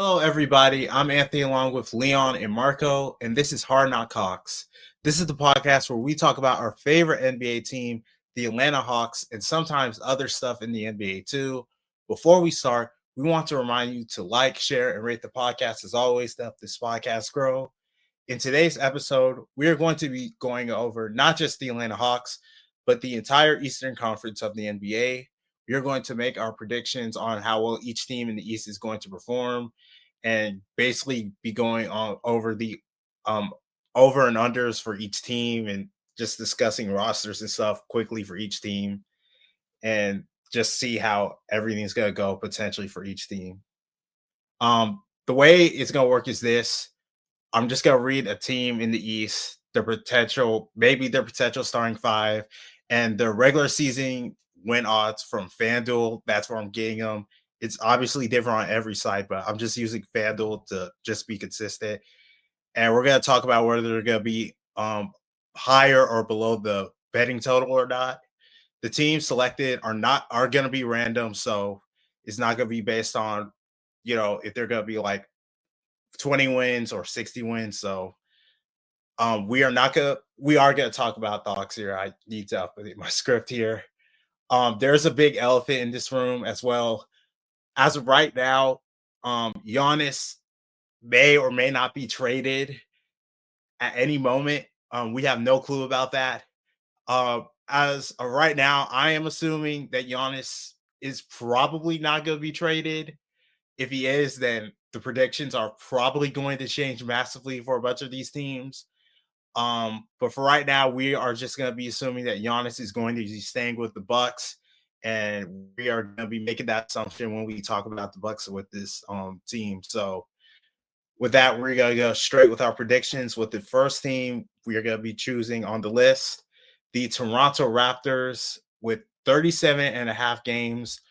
Hello, everybody. I'm Anthony along with Leon and Marco, and this is Hard Knock Hawks. This is the podcast where we talk about our favorite NBA team, the Atlanta Hawks, and sometimes other stuff in the NBA too. Before we start, we want to remind you to like, share, and rate the podcast as always to help this podcast grow. In today's episode, we are going to be going over not just the Atlanta Hawks, but the entire Eastern Conference of the NBA. We are going to make our predictions on how well each team in the East is going to perform and basically be going on over the um over and unders for each team and just discussing rosters and stuff quickly for each team and just see how everything's going to go potentially for each team. The way it's going to work is this. I'm just gonna read a team in the East, maybe their potential starting five, and their regular season win odds from FanDuel. That's where I'm getting them. It's obviously different on every side, but I'm just using FanDuel to just be consistent. And we're gonna talk about whether they're gonna be higher or below the betting total or not. The teams selected are gonna be random, so it's not gonna be based on if they're gonna be like 20 wins or 60 wins. So we are gonna talk about the Hawks here. I need to update my script here. There's a big elephant in this room as well. As of right now, Giannis may or may not be traded at any moment. We have no clue about that. As of right now, I am assuming that Giannis is probably not going to be traded. If he is, then the predictions are probably going to change massively for a bunch of these teams. But for right now, we are just going to be assuming that Giannis is going to be staying with the Bucks, and we are going to be making that assumption when we talk about the Bucks with this team. So, with that, we're going to go straight with our predictions. With the first team, we are going to be choosing on the list the Toronto Raptors with 37 and a half games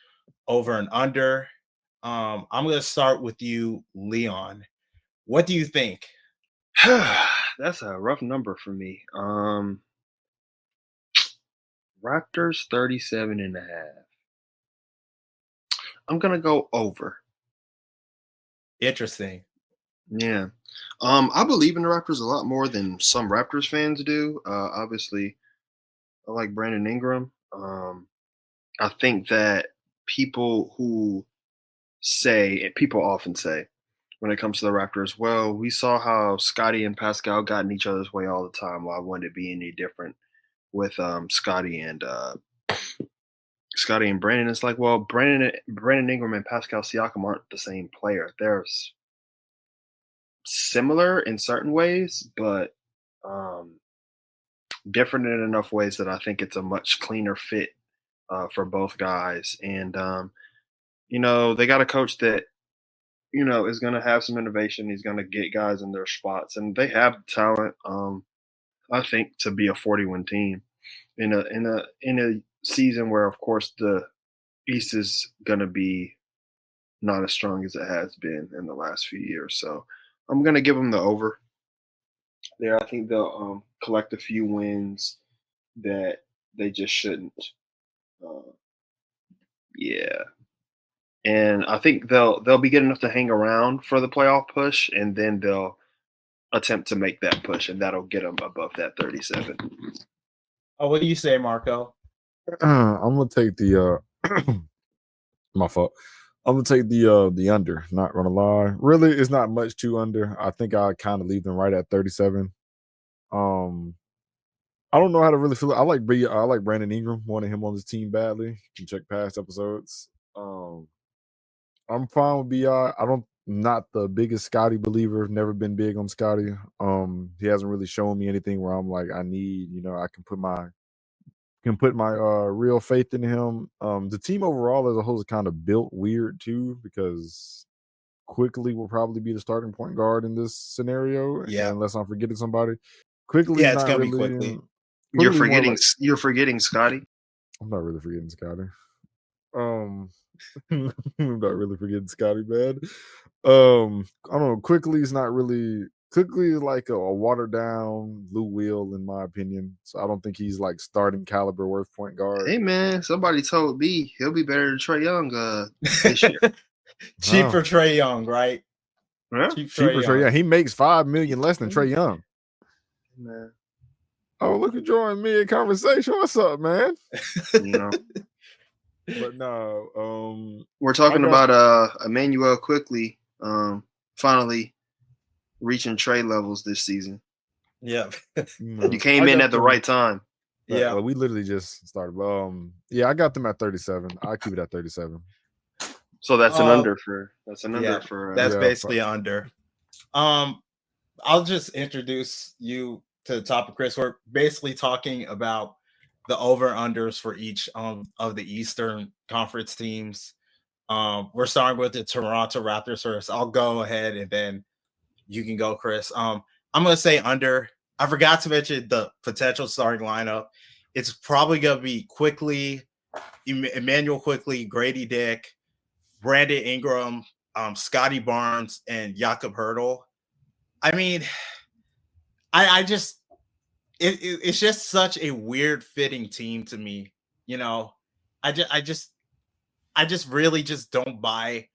over and under. I'm going to start with you, Leon. What do you think? That's a rough number for me. Raptors 37 and a half. I'm gonna go over. Interesting. Yeah. I believe in the Raptors a lot more than some Raptors fans do. Obviously, I like Brandon Ingram. I think that people often say when it comes to the Raptors, well, we saw how Scotty and Pascal got in each other's way all the time. Why wouldn't it be any different with Scotty and Brandon? It's like, well, Brandon Ingram and Pascal Siakam aren't the same player. They're similar in certain ways, but um, different in enough ways that I think it's a much cleaner fit for both guys. And they got a coach that is going to have some innovation. He's going to get guys in their spots, and they have the talent. I think to be a 40-win team in a season where, of course, the East is going to be not as strong as it has been in the last few years. So I'm going to give them the over there. I think they'll collect a few wins that they just shouldn't. Uh, yeah, and I think they'll be good enough to hang around for the playoff push, and then they'll attempt to make that push, and that'll get them above that 37. Oh, what do you say, Marco? I'm gonna take the my fault. I'm gonna take the under. Not gonna lie, really, it's not much to under. I think I kind of leave them right at 37. Um, I don't know how to really feel. I like Brandon Ingram. Wanted him on this team badly. You can check past episodes. I'm fine with Bi. I don't not the biggest Scotty believer. Never been big on Scotty. He hasn't really shown me anything where I'm like, I need, I can put my real faith in him. The team overall as a whole is kind of built weird too, because Quickly will probably be the starting point guard in this scenario, Yeah. unless I'm forgetting somebody. Quickly, Yeah, it's not gonna be really. Quickly. You're forgetting Scotty. I'm not really forgetting Scotty. I'm not really forgetting Scotty, man. I don't know. Quickly is not really. Quickly is like a watered down Lou Will, in my opinion. So I don't think he's like starting caliber worth point guard. Hey man, somebody told me he'll be better than Trae Young this year. Cheap Oh. for Trae Young, right? Yeah. Cheap Cheaper Trey Young. He makes $5 million less than Trey Young. Man. Oh, look at joining me in conversation. What's up, man? But no, we're talking about Emmanuel quickly finally reaching trade levels this season. Yeah. You came in at the right time. Yeah. We literally just started. I got them at 37. I'll keep it at 37. So that's an under for that's basically an under. I'll just introduce you to the topic, Chris. We're basically talking about the over-unders for each of the Eastern Conference teams. We're starting with the Toronto Raptors first. I'll go ahead and then you can go, Chris. I'm going to say under. I forgot to mention the potential starting lineup. It's probably going to be Quickly, Emmanuel Quickly, Grady Dick, Brandon Ingram, Scotty Barnes, and Jakob Hurtle. I mean, I just it's just such a weird fitting team to me. You know, I just really just don't buy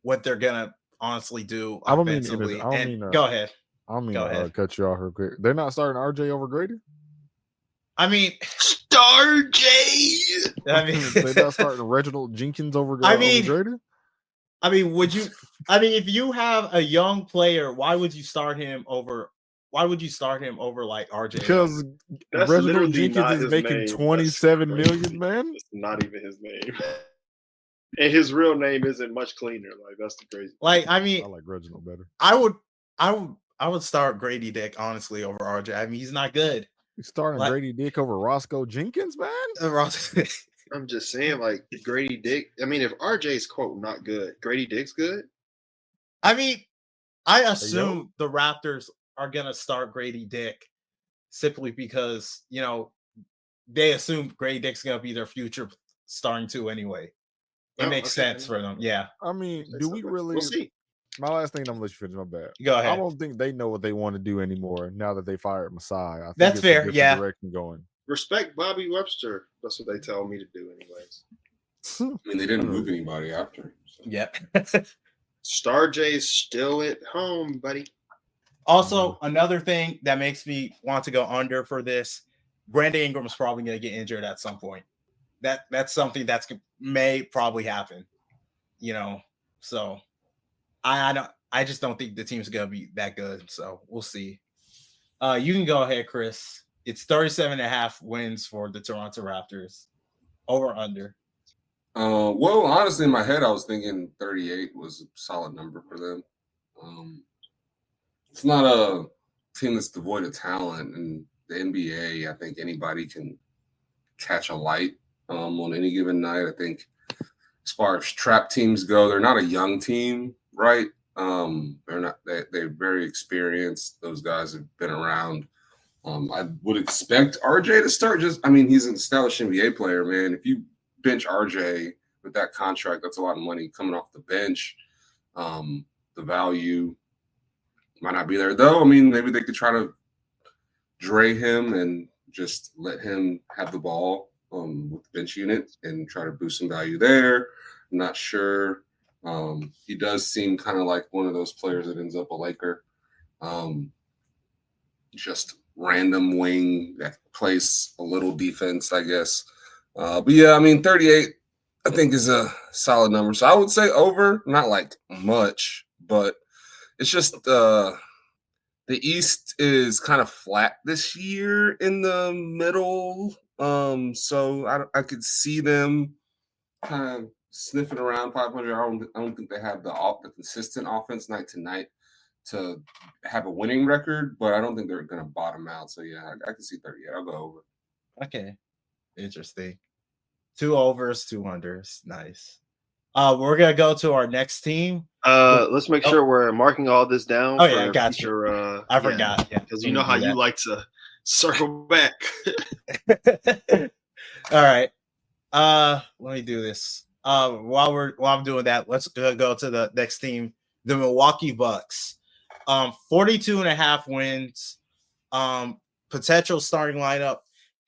what they're gonna honestly do offensively. Go ahead. I don't mean to cut you off real quick. They're not starting RJ over Grady? I mean, Star J. I mean, they're not starting Reginald Jenkins over Grady? I mean, would you? I mean, if you have a young player, why would you start him over like RJ? Because Reginald Jenkins is making $27 million, man. It's not even his name. And his real name isn't much cleaner. Like, that's the crazy. Like, I mean, I like Reginald better. I would start Grady Dick honestly over RJ. I mean, he's not good. You starting Grady Dick over Roscoe Jenkins, man? I'm just saying, like, Grady Dick. I mean, if RJ's quote not good, Grady Dick's good. I mean, I assume the Raptors are gonna start Grady Dick simply because they assume Grady Dick's gonna be their future starting two anyway. It makes sense for them. Yeah. I mean, do we really? We'll see. My last thing, I'm gonna let you finish. My bad. Go ahead. I don't think they know what they want to do anymore now that they fired Masai. I think that's fair. Yeah. Direction going. Respect Bobby Webster. That's what they tell me to do, anyways. I mean, they didn't move anybody after. So. Yep. Star J's still at home, buddy. Also, another thing that makes me want to go under for this, Brandon Ingram's probably going to get injured at some point. That's something that's may probably happen, So I just don't think the team's going to be that good. So we'll see. You can go ahead, Chris. It's 37.5 wins for the Toronto Raptors. Over under. Well, honestly, in my head, I was thinking 38 was a solid number for them. It's not a team that's devoid of talent. In the NBA, I think anybody can catch a light on any given night. I think as far as trap teams go, they're not a young team, right? They're not. They're very experienced. Those guys have been around. I would expect RJ to start. He's an established NBA player, man. If you bench RJ with that contract, that's a lot of money coming off the bench. The value might not be there, though. I mean, maybe they could try to Dre him and just let him have the ball with the bench unit and try to boost some value there. I'm not sure. He does seem kind of like one of those players that ends up a Laker. Just random wing that plays a little defense, I guess. But yeah, I mean, 38, I think is a solid number. So I would say over, not like much, but it's just the East is kind of flat this year in the middle. So I could see them kind of sniffing around 500. I don't think they have the consistent offense night to night to have a winning record, but I don't think they're going to bottom out. So yeah, I can see 38. I'll go over. Okay, interesting. 2 overs, 2 unders. Nice. We're gonna go to our next team. Let's make sure we're marking all this down. Oh yeah, got you. I forgot. Yeah, because you know how you like to circle back. All right. Let me do this. While I'm doing that, let's go to the next team, the Milwaukee Bucks. 42.5 wins. Potential starting lineup: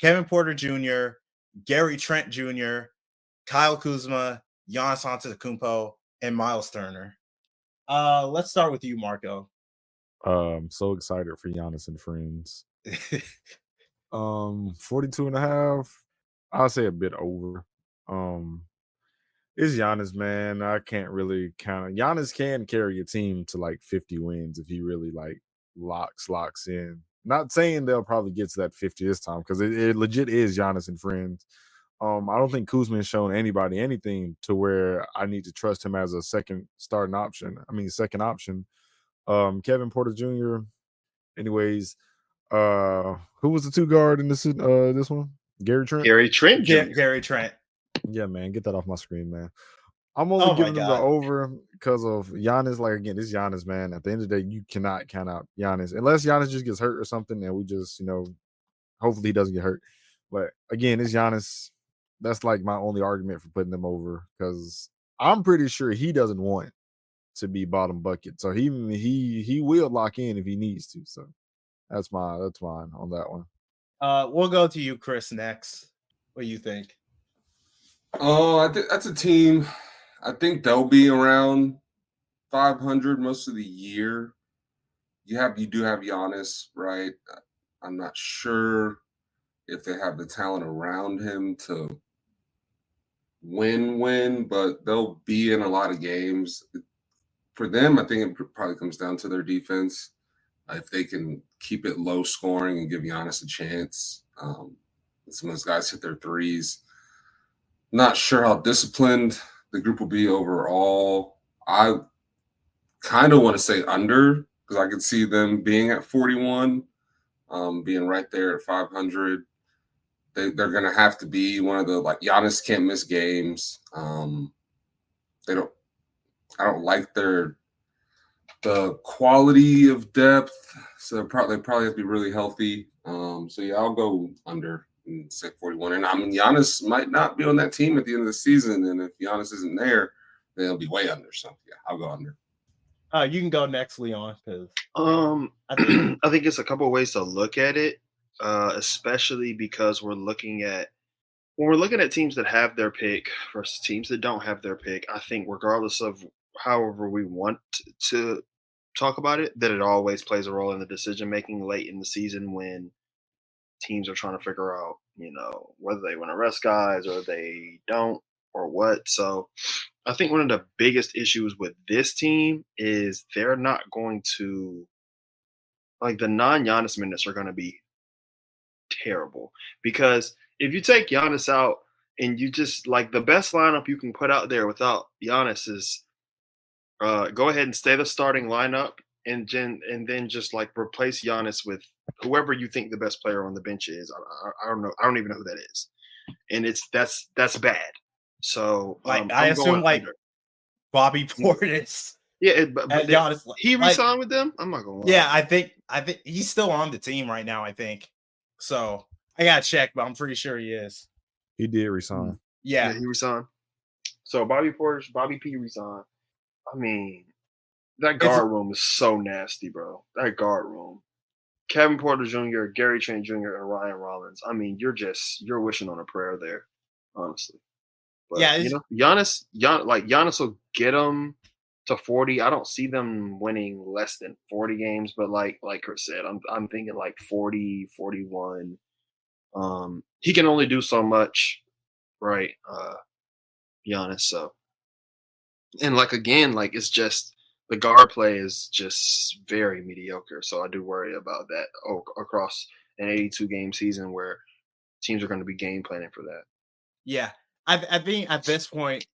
Kevin Porter Jr., Gary Trent Jr., Kyle Kuzma, Giannis Antetokounmpo, and Miles Turner. Let's start with you, Marco. So excited for Giannis and friends. 42.5. I'll say a bit over. It's Giannis, man. I can't really count it. Giannis can carry a team to like 50 wins if he really like locks in. Not saying they'll probably get to that 50 this time because it legit is Giannis and friends. I don't think Kuzma has shown anybody anything to where I need to trust him as a second option. Kevin Porter Jr. Anyways, who was the two guard in this one? Gary Trent. Gary Trent. Gary Trent. Yeah, man, get that off my screen, man. I'm only giving them the over because of Giannis. Like, again, this Giannis, man. At the end of the day, you cannot count out Giannis unless Giannis just gets hurt or something, and we just, hopefully he doesn't get hurt. But again, it's Giannis. That's like my only argument for putting them over because I'm pretty sure he doesn't want to be bottom bucket, so he will lock in if he needs to. So that's mine on that one. We'll go to you, Chris, next. What do you think? Oh, I think that's a team. I think they'll be around 500 most of the year. You do have Giannis, right? I'm not sure if they have the talent around him to win, but they'll be in a lot of games. For them, I think it probably comes down to their defense. If they can keep it low scoring and give Giannis a chance, some of those guys hit their threes. Not sure how disciplined the group will be overall. I kind of want to say under because I could see them being at 41, being right there at 500. They're going to have to be one of the, like, Giannis can't miss games. I don't like the quality of depth, so they probably have to be really healthy. I'll go under and say 41. And Giannis might not be on that team at the end of the season, and if Giannis isn't there, then it'll be way under. So yeah, I'll go under. You can go next, Leon. Because I think it's a couple of ways to look at it, especially because we're looking at teams that have their pick versus teams that don't have their pick. I think regardless of however we want to talk about it, that it always plays a role in the decision making late in the season when teams are trying to figure out, whether they want to rest guys or they don't or what. So I think one of the biggest issues with this team is they're not going to, like, the non-Giannis minutes are going to be terrible because if you take Giannis out and you just, like, the best lineup you can put out there without Giannis is go ahead and stay the starting lineup and then just, like, replace Giannis with whoever you think the best player on the bench is. I don't know. I don't even know who that is. And that's bad. So I assume like Bobby Portis. Yeah, but Giannis, he re-signed with them. I'm not gonna lie. Yeah, I think he's still on the team right now. I think so. I gotta check, but I'm pretty sure he is. He did resign. Yeah, he resigned. So Bobby P resigned. I mean, that guard room is so nasty, bro. That guard room. Kevin Porter Jr., Gary Trent Jr., and Ryan Rollins. I mean, you're wishing on a prayer there, honestly. But, yeah, Giannis will get them to 40. I don't see them winning less than 40 games, but like Chris said, I'm thinking like 40, 41. He can only do so much, right? Giannis. So, and it's just the guard play is just very mediocre. So I do worry about that across an 82 game season where teams are going to be game planning for that. Yeah. I think at this point,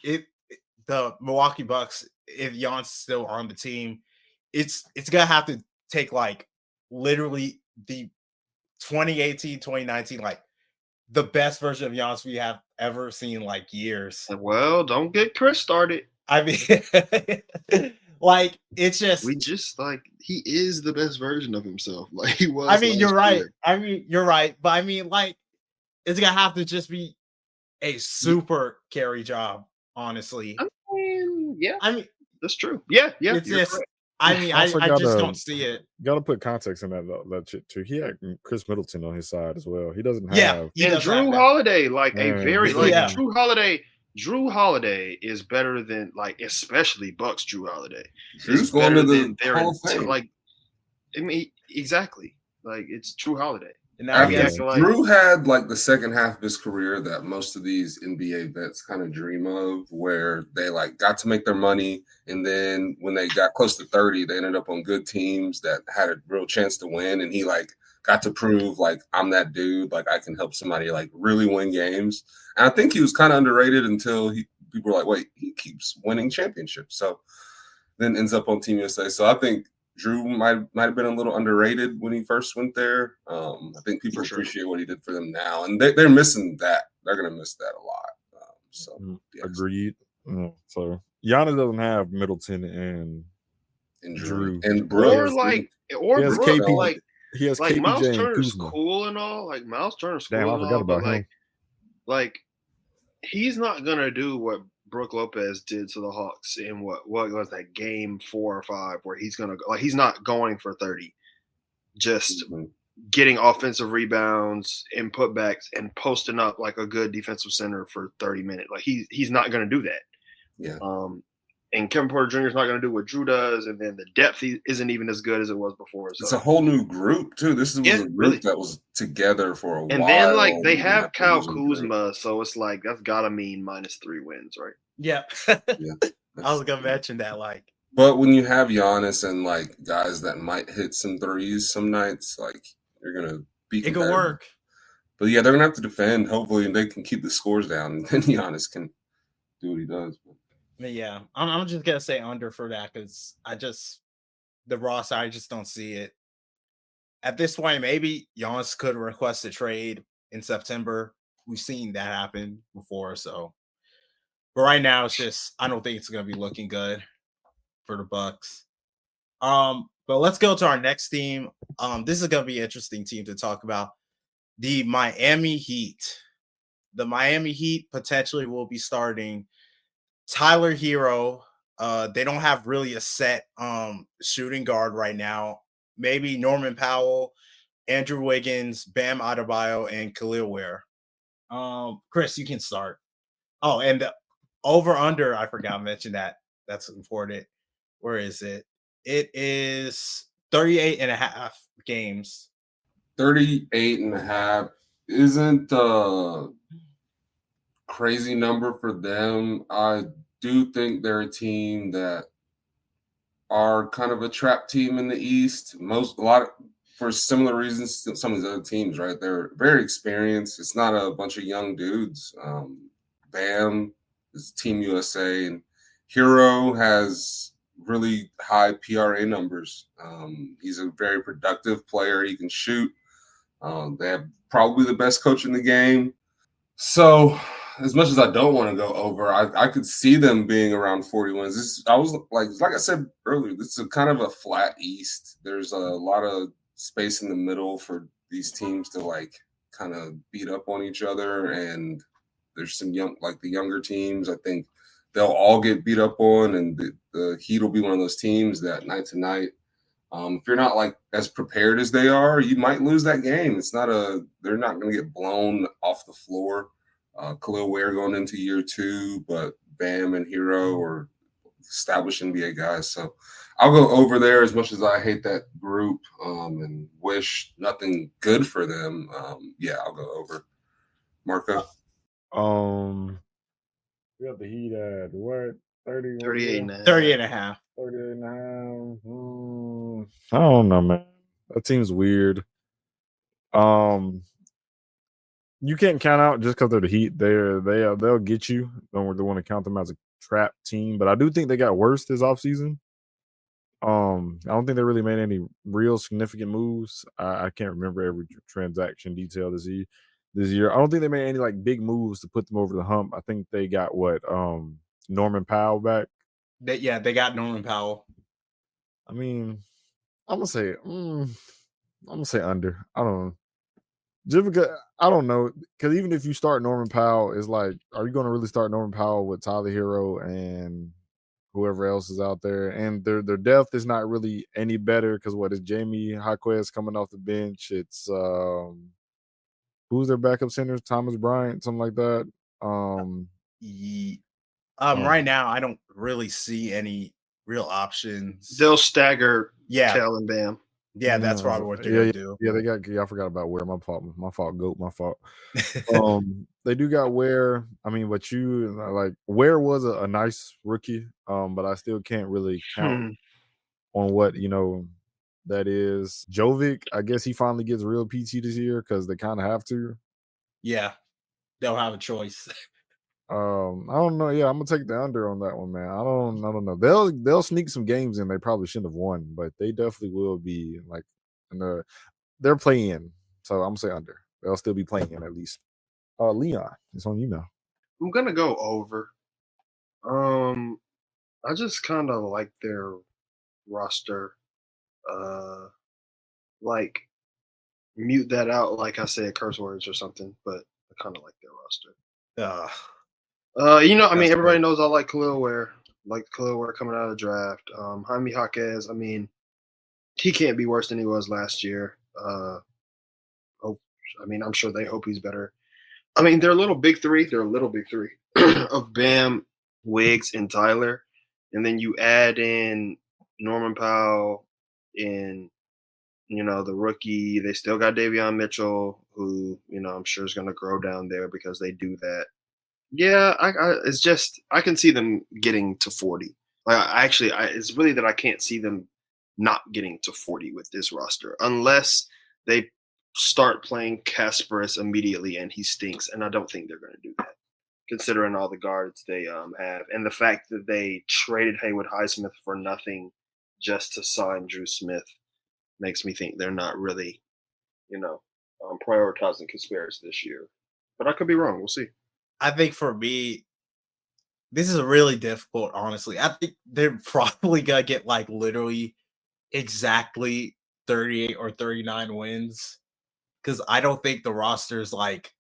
the Milwaukee Bucks, if Giannis still on the team, it's gonna have to take like literally the 2018, 2019, like the best version of Giannis we have ever seen, like years. Well, don't get Chris started. I mean, like it's just he is the best version of himself. Like he was. I mean, you're right. But I mean, like it's gonna have to just be a super carry job, honestly. I mean, that's true. Yeah. It's just, I mean, I just don't see it. Got to put context in that shit too. He had Chris Middleton on his side as well. He doesn't have. Drew Holiday, Drew Holiday Drew Holiday is better than especially Bucks Drew Holiday Drew's is going better to than the Hall of Fame. I mean, exactly. It's Drew Holiday. And now we acting like Drew had the second half of his career that most of these NBA vets kind of dream of, where they got to make their money, and then when they got close to 30, they ended up on good teams that had a real chance to win, and he got to prove I'm that dude, I can help somebody really win games. And I think he was kind of underrated until people were like, wait, he keeps winning championships. So then ends up on Team USA. So I think Drew might have been a little underrated when he first went there. I think people appreciate what he did for them now, and they're missing that. They're going to miss that a lot. Agreed. So Giannis doesn't have Middleton and Drew and Brooks. Or he has Brooks. KP. He has KPJ Miles and Turner's Kuzma. cool and all. Miles Turner's cool. Damn, I forgot about him. He's not gonna do what Brook Lopez did to the Hawks in what was that game 4 or 5 where he's gonna go he's not going for 30, just getting offensive rebounds and putbacks and posting up like a good defensive center for 30 minutes. He's not gonna do that. Yeah. And Kevin Porter Jr. is not going to do what Drew does, and then the depth isn't even as good as it was before. So. It's a whole new group too. This was a group that was together for a while. And then they have Kyle Kuzma, so it's that's got to mean -3 wins, right? Yeah. I was gonna mention that. But when you have Giannis and guys that might hit some threes some nights, you're gonna be. It could work. But yeah, they're gonna have to defend. Hopefully, they can keep the scores down, and then Giannis can do what he does. Yeah, I'm just gonna say under for that because the roster, I just don't see it. At this point, maybe Giannis could request a trade in September. We've seen that happen before, so. But right now, it's just I don't think it's gonna be looking good for the Bucks. But let's go to our next team. This is gonna be an interesting team to talk about. The Miami Heat. The Miami Heat potentially will be starting Tyler Hero. They don't have really a set shooting guard right now. Maybe Norman Powell, Andrew Wiggins, Bam Adebayo, and Khalil Ware. Chris, you can start. Oh, and the over-under, I forgot to mention that. That's important. Where is it? It is 38.5 games. 38.5 isn't crazy number for them. I do think they're a team that are kind of a trap team in the East. For similar reasons to some of these other teams, right? They're very experienced. It's not a bunch of young dudes. Bam is Team USA, and Hero has really high PRA numbers. He's a very productive player. He can shoot. They have probably the best coach in the game. So as much as I don't want to go over, I could see them being around 40 wins. I was like I said earlier, this is kind of a flat East. There's a lot of space in the middle for these teams to kind of beat up on each other. And there's some the younger teams, I think they'll all get beat up on, and the Heat will be one of those teams that night to night. If you're not as prepared as they are, you might lose that game. They're not going to get blown off the floor. Khalil Ware going into year 2, but Bam and Hero are established NBA guys. So I'll go over there as much as I hate that group and wish nothing good for them. I'll go over. Marco? We have the Heat at what? 38.5. 38.5. 38.5. I don't know, man. That seems weird. You can't count out just because they're the Heat. They'll get you. Don't want to count them as a trap team, but I do think they got worse this offseason. I don't think they really made any real significant moves. I can't remember every transaction detail this year. I don't think they made any big moves to put them over the hump. I think they got Norman Powell back. They got Norman Powell. I mean, I'm gonna say under. I don't know. Just because I don't know, because even if you start Norman Powell, it's are you going to really start Norman Powell with Tyler Hero and whoever else is out there? And their depth is not really any better because what is Jamie Jaquez coming off the bench? It's who's their backup center? Thomas Bryant, something like that. Right now, I don't really see any real options. They'll stagger Yeah, Cal and Bam. yeah, that's probably what they're gonna do. Yeah, they got. Yeah, I forgot about Ware. My fault. My fault. Goat. My fault. They do got Ware. I mean, but you like Ware was a nice rookie. But I still can't really count on what that is. Jovic, I guess he finally gets real PT this year because they kind of have to. Yeah, they'll have a choice. I don't know. Yeah, I'm gonna take the under on that one, man. I don't know. They'll sneak some games in they probably shouldn't have won, but they definitely will be like they're playing. So I'm gonna say under. They'll still be playing at least. Leon, it's on you now. I'm gonna go over. I just kind of like their roster. Like mute that out, like I said, curse words or something. But I kind of like their roster. I mean, everybody knows I like Khalil Ware. Like Khalil Ware coming out of the draft. Jaime Jaquez, I mean, he can't be worse than he was last year. I'm sure they hope he's better. I mean, they're a little big three. They're a little big three of Bam, Wiggs, and Tyler. And then you add in Norman Powell and, the rookie. They still got Davion Mitchell, who, I'm sure is going to grow down there because they do that. Yeah, it's just I can see them getting to 40. It's really that I can't see them not getting to 40 with this roster unless they start playing Kasparis immediately and he stinks, and I don't think they're going to do that, considering all the guards they have and the fact that they traded Haywood Highsmith for nothing just to sign Drew Smith makes me think they're not really, prioritizing Kasparis this year. But I could be wrong. We'll see. I think for me, this is really difficult, honestly. I think they're probably gonna get like literally exactly 38 or 39 wins. Because I don't think the roster is like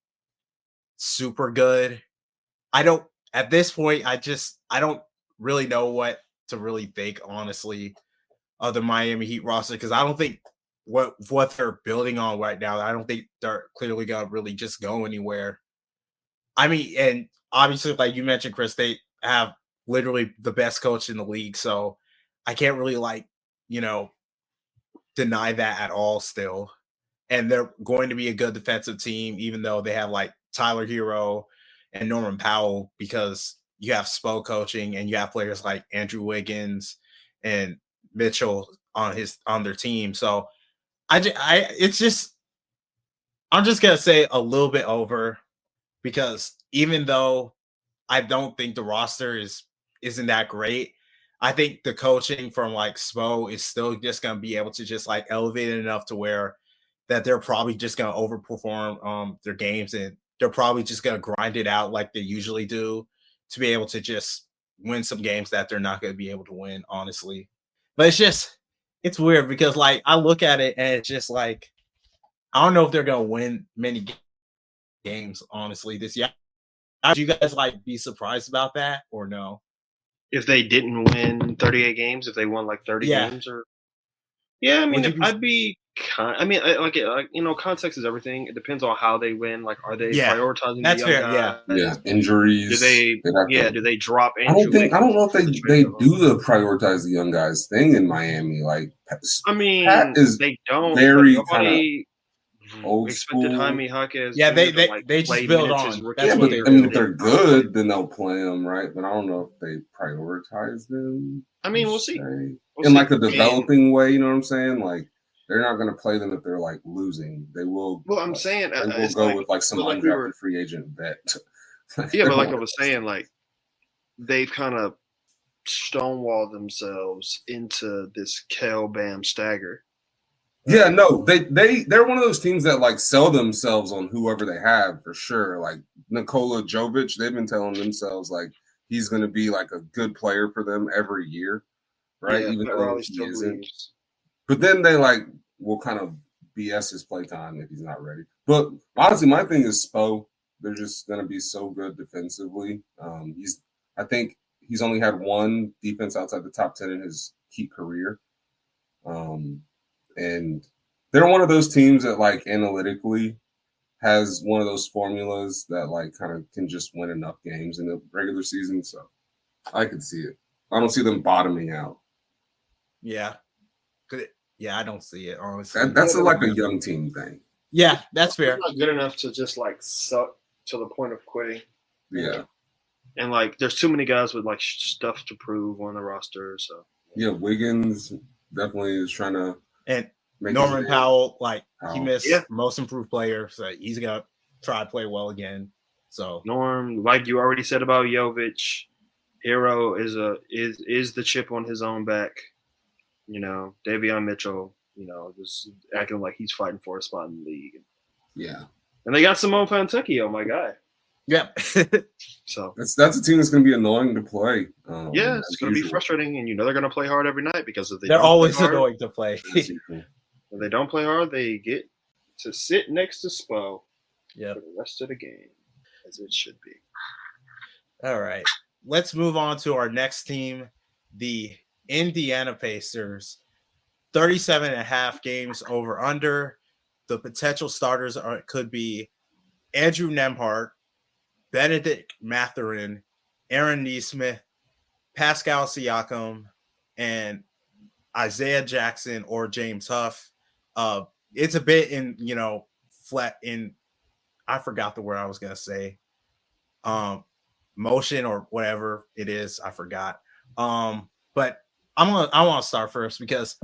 super good. At this point, I don't really know what to really think, honestly, of the Miami Heat roster. Because I don't think what they're building on right now, I don't think they're clearly gonna really just go anywhere. I mean, and obviously, like you mentioned, Chris, they have literally the best coach in the league. So I can't really deny that at all still. And they're going to be a good defensive team, even though they have like Tyler Hero and Norman Powell, because you have Spo coaching and you have players like Andrew Wiggins and Mitchell on their team. So I'm just gonna say a little bit over, because even though I don't think the roster isn't that great, I think the coaching from like Spo is still just gonna be able to just like elevate it enough to where that they're probably just gonna overperform their games, and they're probably just gonna grind it out like they usually do to be able to just win some games that they're not gonna be able to win, honestly. But it's weird because like I look at it and it's just like I don't know if they're gonna win many games, honestly, this year. Would you guys like be surprised about that or no? If they didn't win 38 games, if they won like 30 games, or I mean, I'd be. Context is everything. It depends on how they win. Like, are they prioritizing that's the young fair, guys? Yeah, injuries. Do they drop? I don't know if they do the prioritize the young guys thing in Miami. Like, I mean, Pat is they don't. Very kind of old expected school. Jaime Jaquez. Yeah, they just build on. Yeah, but I mean, if they're good, then they'll play them, right? But I don't know if they prioritize them. I mean, we'll see. In like a developing way, you know what I'm saying? Like, they're not going to play them if they're like losing. They will. Well, I'm saying they will go with like some undrafted free agent vet. Yeah, but like I was saying, like they've kind of stonewalled themselves into this Kel Bam stagger. Yeah, no, they're one of those teams that like sell themselves on whoever they have for sure. Like Nikola Jovic, they've been telling themselves like he's going to be like a good player for them every year, right? Yeah, even though he isn't. But then they will kind of BS his playtime if he's not ready. But honestly, my thing is Spo. They're just going to be so good defensively. I think he's only had one defense outside the top 10 in his Heat career. And they're one of those teams that like analytically has one of those formulas that like kind of can just win enough games in the regular season. So I could see it. I don't see them bottoming out. Yeah. Yeah, I don't see it, honestly. That's like a young team thing. Yeah, that's fair. Not good enough to just like suck to the point of quitting. Yeah. And like, there's too many guys with like stuff to prove on the roster. So yeah, Wiggins definitely is trying to. And Norman Powell, like he missed Yeah. most improved player, so he's gonna try to play well again. So Norm, like you already said about Jovic, Hero is the chip on his own back. You know, Davion Mitchell, you know, just acting like he's fighting for a spot in the league. Yeah. And they got Simone Fontecchio, my guy. Yep. So that's a team that's going to be annoying to play. Yeah, it's going to be frustrating, and you know they're going to play hard every night because if they're always annoying to play. If they don't play hard, they get to sit next to Spo for the rest of the game, as it should be. All right, let's move on to our next team, the Indiana Pacers. 37.5 games over under. The potential starters could be Andrew Nembhard, Benedict Mathurin, Aaron Nesmith, Pascal Siakam, and Isaiah Jackson or James Huff. It's a bit in, flat in, I forgot the word I was going to say. Motion or whatever it is. I forgot. But I want to start first because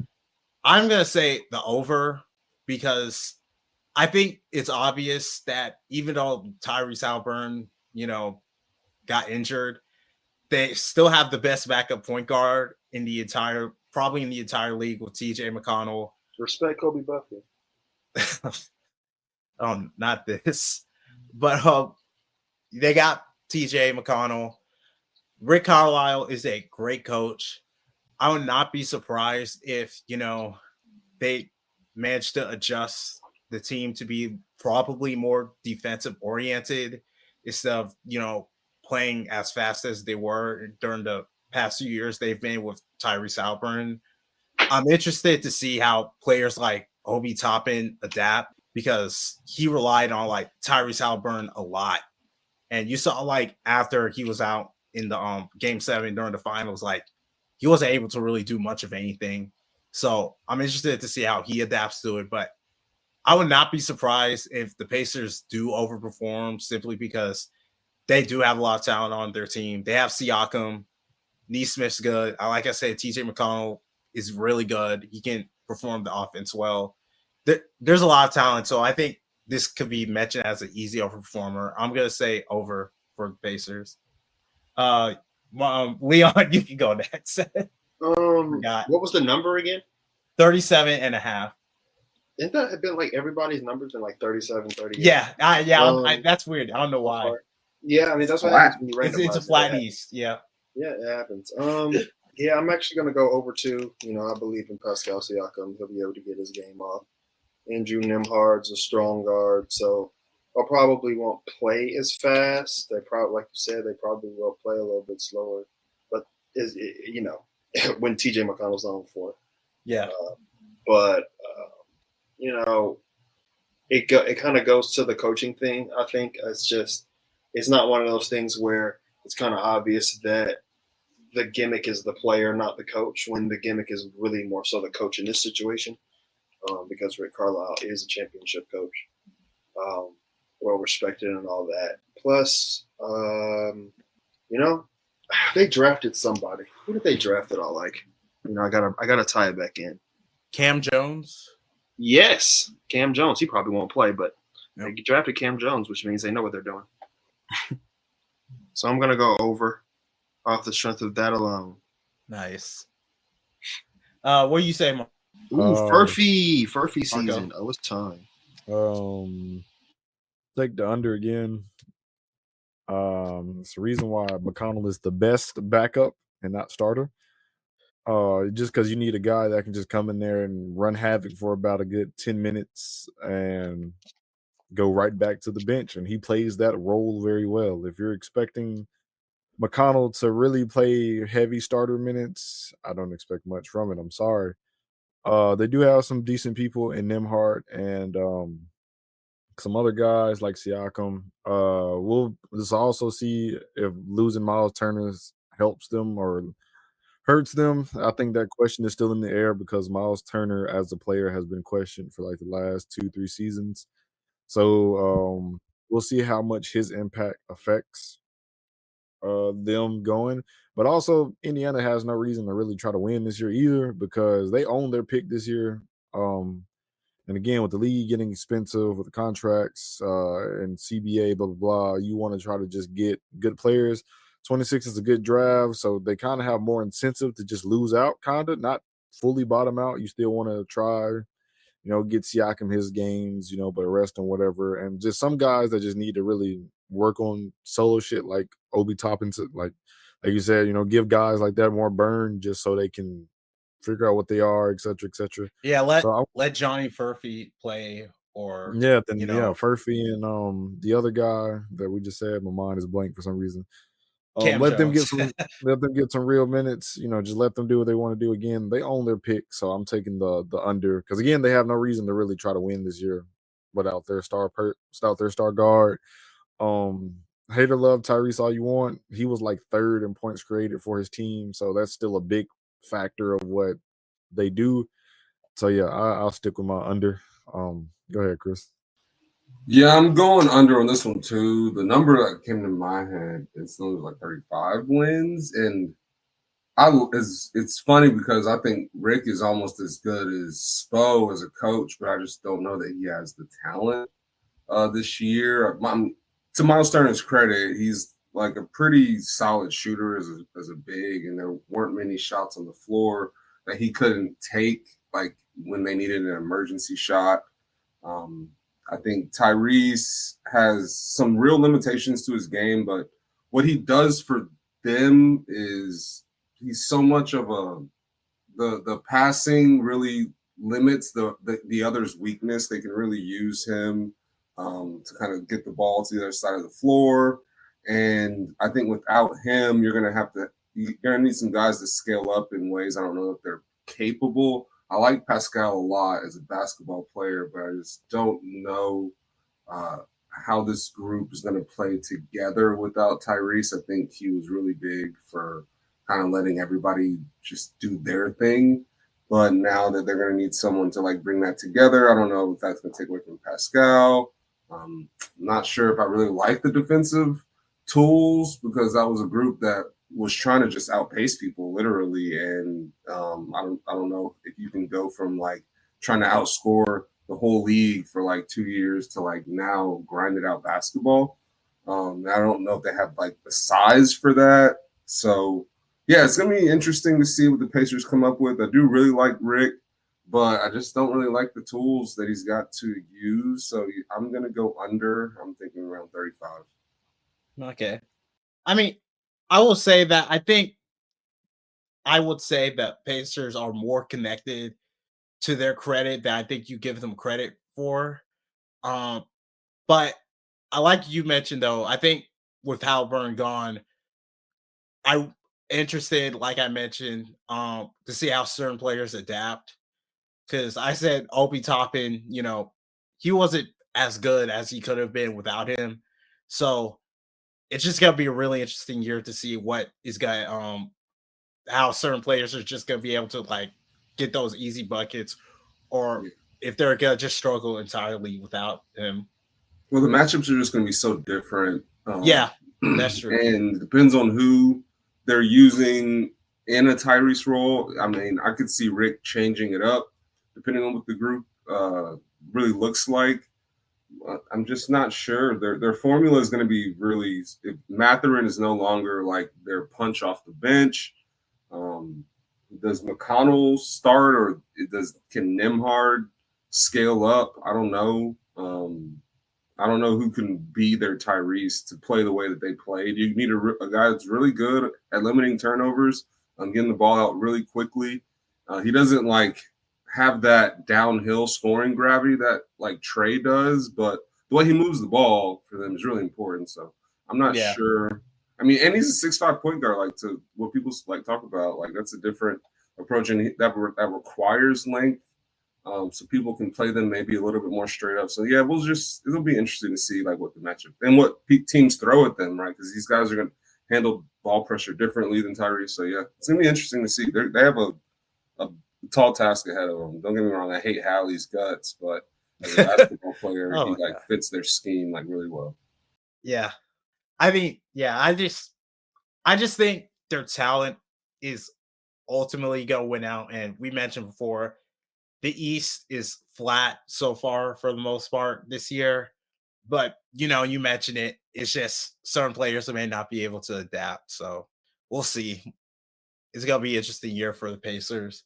I'm going to say the over because I think it's obvious that even though Tyrese Halliburton, got injured, they still have the best backup point guard in the entire league with TJ McConnell. Respect Kobe Buffett. Not this, but they got TJ McConnell. Rick Carlisle is a great coach. I would not be surprised if, they managed to adjust the team to be probably more defensive oriented instead of, playing as fast as they were during the past few years they've been with Tyrese Halliburton. I'm interested to see how players like Obi Toppin adapt because he relied on like Tyrese Halliburton a lot. And you saw like after he was out in the game 7 during the finals, like he wasn't able to really do much of anything. So I'm interested to see how he adapts to it. But I would not be surprised if the Pacers do overperform simply because they do have a lot of talent on their team. They have Siakam. Nesmith's good. Like I said, TJ McConnell is really good. He can perform the offense well. There's a lot of talent. So I think this could be mentioned as an easy overperformer. I'm going to say over for the Pacers. Leon, you can go next. What was the number again? 37.5. Isn't that have been like everybody's numbers been like 37, 38? Yeah. That's weird. I don't know why. Yeah, I mean that's what happens when you randomize. It's a flat East. Yeah. Yeah, it happens. Yeah, I'm actually going to go over 2. I believe in Pascal Siakam. He'll be able to get his game off. Andrew Nembhard's a strong guard, so I probably won't play as fast. They probably, like you said, they probably will play a little bit slower. But when TJ McConnell's on for it. Yeah. It kind of goes to the coaching thing. I think it's not one of those things where it's kind of obvious that the gimmick is the player, not the coach, when the gimmick is really more so the coach in this situation, because Rick Carlisle is a championship coach, well respected and all that. Plus, they drafted somebody. Who did they draft it all like? I gotta tie it back in. Cam Jones. Yes, Cam Jones. He probably won't play, but they drafted Cam Jones, which means they know what they're doing. So I'm going to go over off the strength of that alone. Nice. What do you say, Mark? Ooh, Furphy season. Oh, it's time. Take the under again. It's the reason why McConnell is the best backup and not starter. Just because you need a guy that can just come in there and run havoc for about a good 10 minutes and go right back to the bench. And he plays that role very well. If you're expecting McConnell to really play heavy starter minutes, I don't expect much from it. I'm sorry. They do have some decent people in Nembhard and some other guys like Siakam. We'll just also see if losing Miles Turner helps them or hurts them. I think that question is still in the air because Miles Turner as a player has been questioned for like the last 2-3 seasons. So we'll see how much his impact affects them going. But also, Indiana has no reason to really try to win this year either because they own their pick this year. And again, with the league getting expensive with the contracts and CBA, blah, blah, blah, you want to try to just get good players. 26 is a good draft, so they kind of have more incentive to just lose out, kind of, not fully bottom out. You still want to try, get Siakam his games, but rest and whatever. And just some guys that just need to really work on solo shit like Obi Toppin, like you said, give guys like that more burn just so they can figure out what they are, et cetera, et cetera. Yeah, let Johnny Furphy play or Furphy and the other guy that we just said, my mind is blank for some reason. Cam let Jones. them get some real minutes, just let them do what they want to do. Again, they own their pick, so I'm taking the under because again, they have no reason to really try to win this year without their star guard. Hater love Tyrese all you want. He was like third in points created for his team, so that's still a big factor of what they do. So yeah, I'll stick with my under. Go ahead, Chris. Yeah, I'm going under on this one too. The number that came to my head is like 35 wins, and it's funny because I think Rick is almost as good as Spo as a coach, but I just don't know that he has the talent this year. To Miles Turner's credit, he's like a pretty solid shooter as a big, and there weren't many shots on the floor that he couldn't take, like when they needed an emergency shot. I think Tyrese has some real limitations to his game, but what he does for them is he's so much of the passing really limits the other's weakness. They can really use him to kind of get the ball to the other side of the floor. And I think without him, you're gonna need some guys to scale up in ways I don't know if they're capable. I like Pascal a lot as a basketball player, but I just don't know how this group is going to play together without Tyrese. I think he was really big for kind of letting everybody just do their thing. But now that they're going to need someone to like bring that together, I don't know if that's going to take away from Pascal. I'm not sure if I really like the defensive tools because that was a group that was trying to just outpace people literally. And I don't know if you can go from like trying to outscore the whole league for like 2 years to like now grinded out basketball. I don't know if they have like the size for that. So yeah, it's going to be interesting to see what the Pacers come up with. I do really like Rick, but I just don't really like the tools that he's got to use. So I'm going to go under. I'm thinking around 35. Okay. I mean, I will say that I would say that Pacers are more connected to their credit than I think you give them credit for. But I like you mentioned though, I think with Halliburton gone, I'm interested, like I mentioned, to see how certain players adapt. Because I said Obi Toppin, he wasn't as good as he could have been without him. So it's just gonna be a really interesting year to see what is gonna how certain players are just gonna be able to like get those easy buckets, or if they're gonna just struggle entirely without him. Well, the matchups are just gonna be so different. Yeah, that's true. And it depends on who they're using in a Tyrese role. I mean, I could see Rick changing it up depending on what the group really looks like. I'm just not sure. Their formula is going to be really. If Mathurin is no longer like their punch off the bench, does McConnell start or can Nembhard scale up? I don't know. I don't know who can be their Tyrese to play the way that they played. You need a guy that's really good at limiting turnovers, getting the ball out really quickly. He doesn't like have that downhill scoring gravity that like Trey does, but the way he moves the ball for them is really important. So I'm not sure. I mean, and he's a 6'5" point guard, like to what people like talk about. Like that's a different approach, and that requires length. so people can play them maybe a little bit more straight up. So yeah, it'll be interesting to see like what the matchup and what teams throw at them, right? Because these guys are going to handle ball pressure differently than Tyrese. So yeah, it's going to be interesting to see. They have a tall task ahead of them. Don't get me wrong, I hate Hallie's guts, but as a basketball player, he like fits their scheme like really well. Yeah, I mean, yeah, I just think their talent is ultimately going to win out. And we mentioned before, the East is flat so far for the most part this year. But, you mentioned it. It's just certain players that may not be able to adapt. So we'll see. It's going to be an interesting year for the Pacers.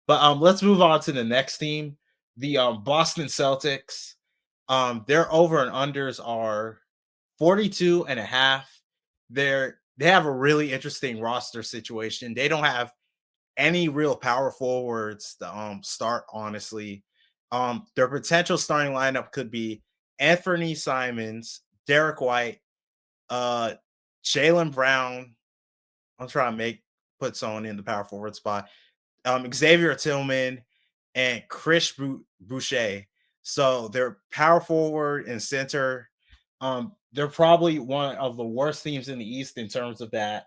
But let's move on to the next team, the Boston Celtics. Their over and unders are 42.5. They have a really interesting roster situation. They don't have any real power forwards to start, honestly. Their potential starting lineup could be Anthony Simons, Derek White, Jaylen Brown. I'm trying to put someone in the power forward spot. Xavier Tillman and Chris Boucher. So they're power forward and center. They're probably one of the worst teams in the East in terms of that.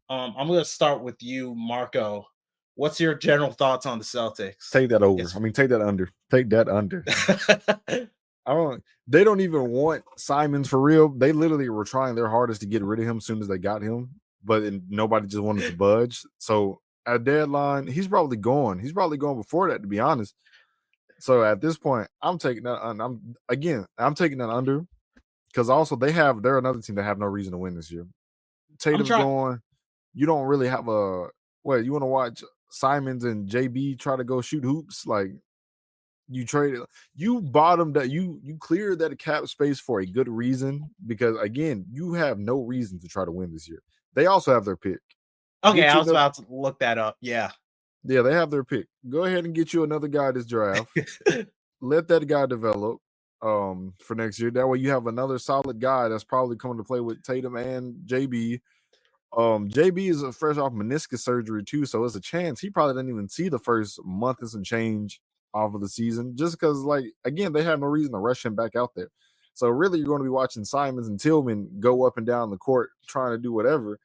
I'm going to start with you, Marco. What's your general thoughts on the Celtics? Take that over. Take that under. Take that under. They don't even want Simons for real. They literally were trying their hardest to get rid of him as soon as they got him, but nobody just wanted to budge. So at deadline, he's probably gone. He's probably gone before that, to be honest. So at this point, I'm taking that. I'm taking that under because also they're another team that have no reason to win this year. Tatum's going. You don't really have you want to watch Simons and JB try to go shoot hoops? Like you bottomed that you cleared that cap space for a good reason because again, you have no reason to try to win this year. They also have their pick. Okay, I was about to look that up. Yeah, they have their pick. Go ahead and get you another guy this draft. Let that guy develop for next year. That way you have another solid guy that's probably coming to play with Tatum and JB. JB is fresh off meniscus surgery too, so it's a chance he probably didn't even see the first month and some change off of the season, just because, like, again, they have no reason to rush him back out there. So really, you're going to be watching Simons and Tillman go up and down the court trying to do whatever.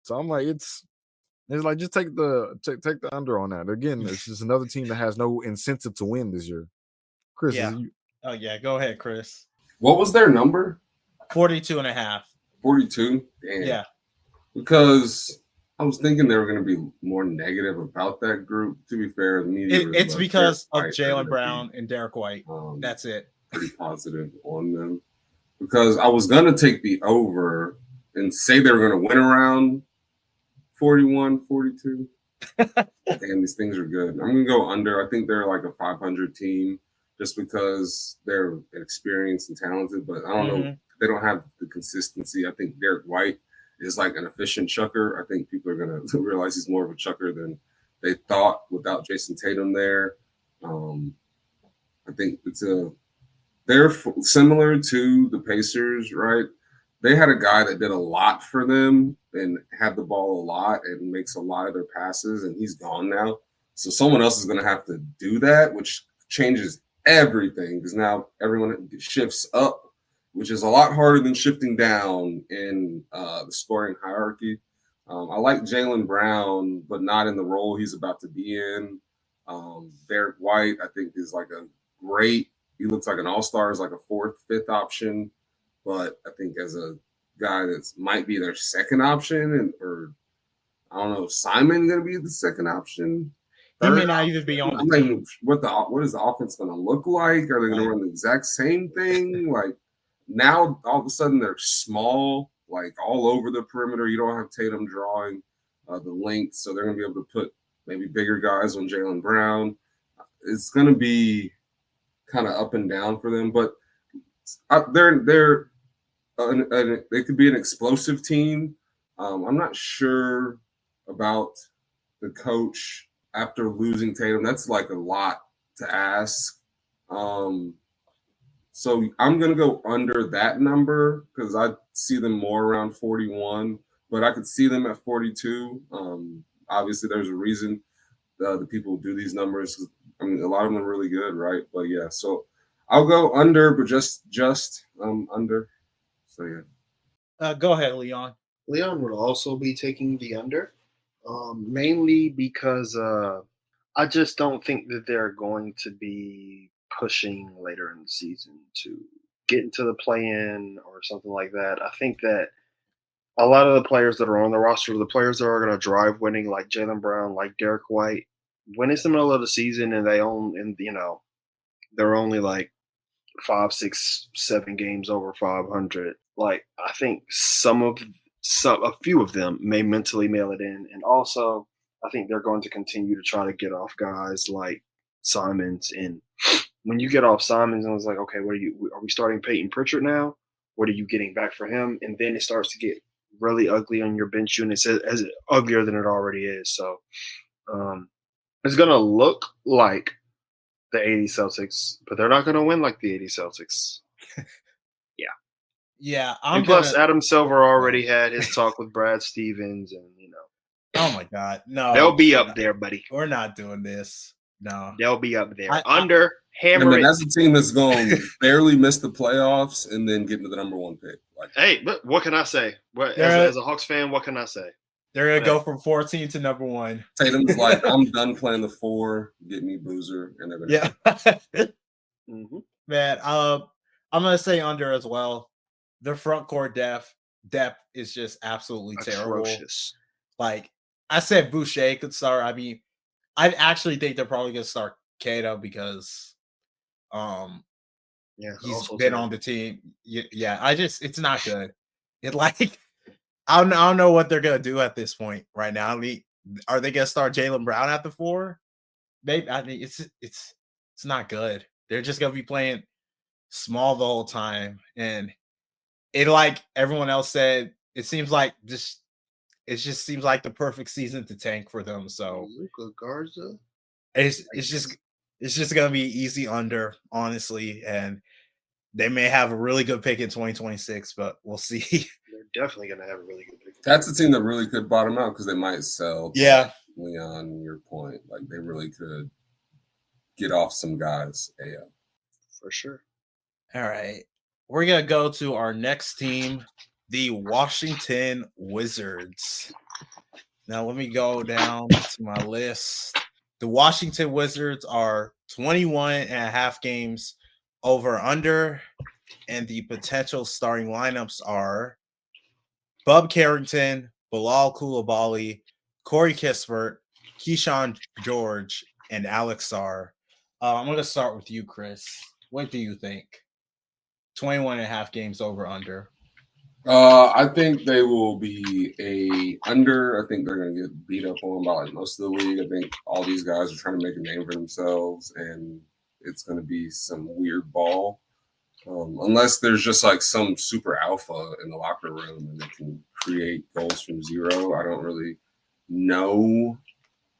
So I'm like, it's like just take the under on that. Again, it's just another team that has no incentive to win this year. Chris, yeah. Go ahead, Chris. What was their number? 42.5. 42. Damn. Yeah. Because I was thinking they were going to be more negative about that group. To be fair, the media it's because of Jaylen Brown and Derek White. That's it. Pretty positive on them because I was going to take the over and say they were going to win around 41, 42. And these things are good. I'm going to go under. I think they're like a 500 team just because they're experienced and talented, but I don't know. They don't have the consistency. I think Derek White is like an efficient chucker. I think people are going to realize he's more of a chucker than they thought without Jason Tatum there. I think they're similar to the Pacers, right? They had a guy that did a lot for them and had the ball a lot and makes a lot of their passes, and he's gone now. So someone else is going to have to do that, which changes everything because now everyone shifts up, which is a lot harder than shifting down in the scoring hierarchy. I like Jaylen Brown, but not in the role he's about to be in. Derek White, I think, is like he looks like an all-star, is like a fourth, fifth option. But I think as a guy that might be their second option, or I don't know, Simon going to be the second option? He may not even be on the team. What is the offense going to look like? Are they going to run the exact same thing? Like, now, all of a sudden, they're small, like all over the perimeter. You don't have Tatum drawing the length, so they're going to be able to put maybe bigger guys on Jaylen Brown. It's going to be kind of up and down for them, but they could be an explosive team. I'm not sure about the coach after losing Tatum. That's like a lot to ask. So I'm going to go under that number because I see them more around 41, but I could see them at 42. Obviously, there's a reason the people do these numbers. I mean, a lot of them are really good, right? But yeah, so I'll go under, but just under. So yeah. Go ahead, Leon. Leon would also be taking the under, mainly because I just don't think that they're going to be pushing later in the season to get into the play-in or something like that. I think that a lot of the players that are on the roster, the players that are going to drive winning, like Jaylen Brown, like Derek White, when it's the middle of the season and they're only like 5, 6, 7 games over 500. Like I think a few of them may mentally mail it in, and also I think they're going to continue to try to get off guys like Simons. And when you get off Simons, and it's like, okay, are we starting Peyton Pritchard now? What are you getting back for him? And then it starts to get really ugly on your bench unit, as uglier than it already is. So it's gonna look like the 80 Celtics, but they're not going to win like the 80 Celtics. Yeah, and plus, Adam Silver already had his talk with Brad Stevens, and Oh my God, no! They'll be up there, buddy. We're not doing this. No, they'll be up there. Hammer it. That's a team that's going to barely miss the playoffs and then get into the number 1 pick. Hey, but what can I say? As a Hawks fan, what can I say? They're gonna go from 14 to number 1. Tatum's like, I'm done playing the 4. Get me Boozer, and they're gonna. Yeah, man. I'm gonna say under as well. Their front court depth is just absolutely terrible. Like I said, Boucher could start. I mean, I actually think they're probably gonna start Cato because, he's been on the team. Yeah, it's not good. I don't know what they're gonna do at this point right now. I mean, are they gonna start Jaylen Brown at the 4? Maybe. I mean, it's not good. They're just gonna be playing small the whole time, and it, like everyone else said, it seems like it just seems like the perfect season to tank for them. So Luka Garza, it's just gonna be easy under, honestly, and they may have a really good pick in 2026, but we'll see. They're definitely gonna have a really good pick. That's a team that really could bottom out because they might sell. Yeah, Leon, your point, like they really could get off some guys. Yeah, for sure. All right, we're gonna go to our next team, the Washington Wizards. Now let me go down to my list. The Washington Wizards are 21.5 games over under, and the potential starting lineups are Bub Carrington, Bilal Coulibaly, Corey Kispert, Keyshawn George, and Alex Sarr. I'm going to start with you, Chris. What do you think? 21.5 games over under. I think they will be under. I think they're going to get beat up on by like most of the league. I think all these guys are trying to make a name for themselves, and it's going to be some weird ball. Unless there's just like some super alpha in the locker room and they can create goals from zero. I don't really know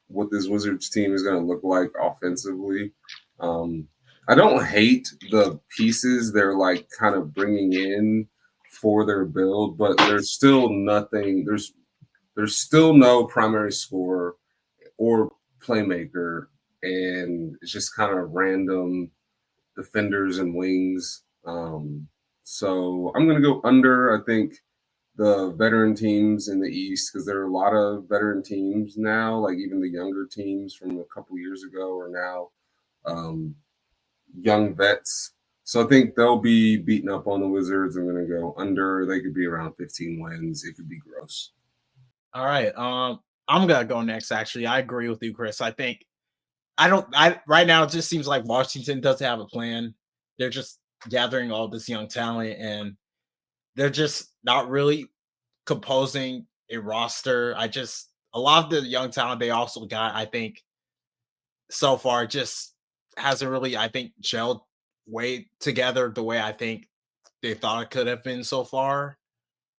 what this Wizards team is going to look like offensively. I don't hate the pieces they're like kind of bringing in for their build, but there's still nothing. There's still no primary scorer or playmaker, and it's just kind of random defenders and wings. So I'm going to go under. I think the veteran teams in the East, because there are a lot of veteran teams now, like even the younger teams from a couple years ago are now young vets. So I think they'll be beating up on the Wizards. I'm going to go under. They could be around 15 wins. It could be gross. All right. I'm going to go next, actually. I agree with you, Chris. I think right now it just seems like Washington doesn't have a plan. They're just gathering all this young talent, and they're just not really composing a roster. A lot of the young talent they also got, I think, so far just hasn't really, I think, gelled way together the way I think they thought it could have been so far.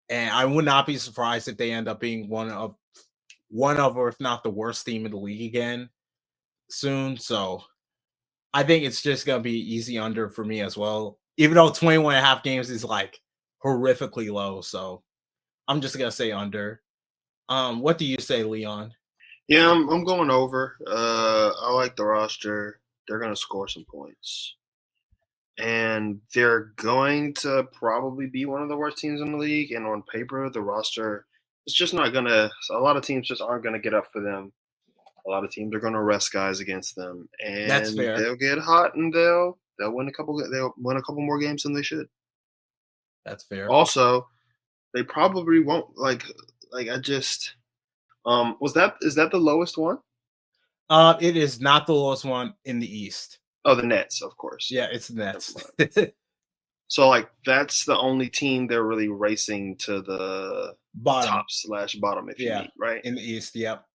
And I would not be surprised if they end up being one of, or if not the worst team in the league again soon. So I think it's just going to be easy under for me as well, even though 21.5 games is like horrifically low. So I'm just going to say under. What do you say, Leon? Yeah, I'm going over. I like the roster. They're going to score some points. And they're going to probably be one of the worst teams in the league. And on paper, the roster is just not going to – a lot of teams just aren't going to get up for them. A lot of teams are going to rest guys against them. And That's fair. They'll get hot and they'll win a couple more games than they should. That's fair. Also, they probably won't – I just is that the lowest one? It is not the lowest one in the East. Oh, the Nets, of course. Yeah, it's the Nets. So, that's the only team they're really racing to the top/bottom, if you need, right? In the East, yep.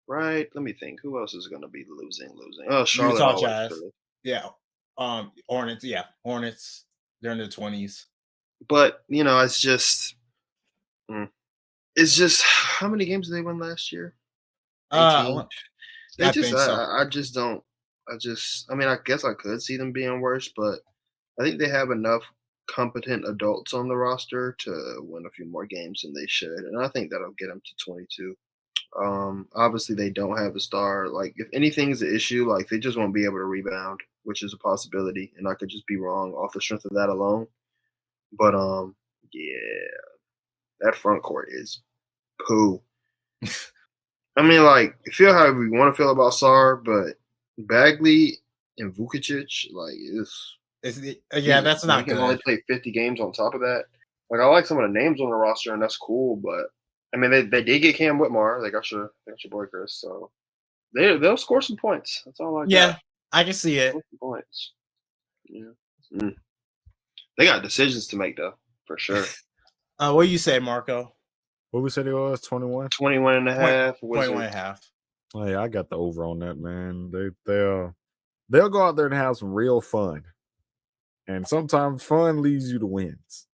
Right. Let me think. Who else is going to be losing? Oh, Charlotte. Utah Jazz. Yeah. Hornets. Yeah, Hornets. They're in the 20s. But it's just how many games did they win last year? 18. I guess I could see them being worse, but I think they have enough competent adults on the roster to win a few more games than they should, and I think that'll get them to 22. Obviously, they don't have a star. If anything's an issue, they just won't be able to rebound, which is a possibility, and I could just be wrong off the strength of that alone. But yeah, that front court is poo. I mean, feel however you want to feel about Sarr, but Bagley and Vukic, that's not good. He can only play 50 games on top of that. I like some of the names on the roster, and that's cool, but I mean, they did get Cam Whitmore. They got your boy Chris, so they'll score some points. That's all I got. Yeah, I can see it. Points. Yeah. They got decisions to make, though, for sure. What do you say, Marco? What we said it was 21? 21 and a half. 21 and a half. Hey, I got the over on that, man. They'll go out there and have some real fun. And sometimes fun leads you to wins.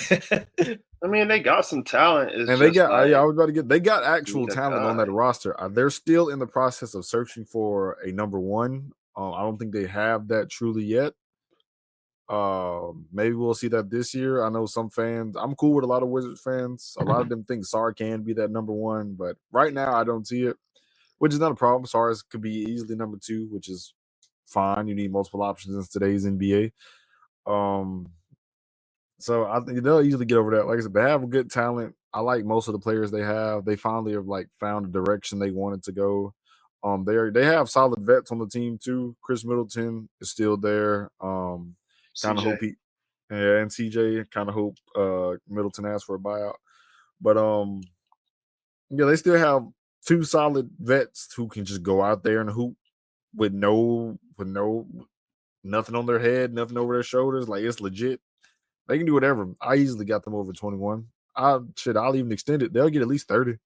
I mean, they got some talent. They got actual talent on that roster. They're still in the process of searching for a number one. I don't think they have that truly yet. Maybe we'll see that this year. I know some fans. I'm cool with a lot of Wizards fans. A lot of them think Sarr can be that number one, but right now I don't see it, which is not a problem. Sarr could be easily number two, which is fine. You need multiple options in today's NBA. So I think they'll easily get over that. Like I said, they have a good talent. I like most of the players they have. They finally have found a direction they wanted to go. They have solid vets on the team too. Chris Middleton is still there. Kind of hope and CJ kind of hope Middleton asks for a buyout. But they still have two solid vets who can just go out there and hoop with nothing on their head, nothing over their shoulders. It's legit. They can do whatever. I easily got them over 21. I'll even extend it. They'll get at least 30.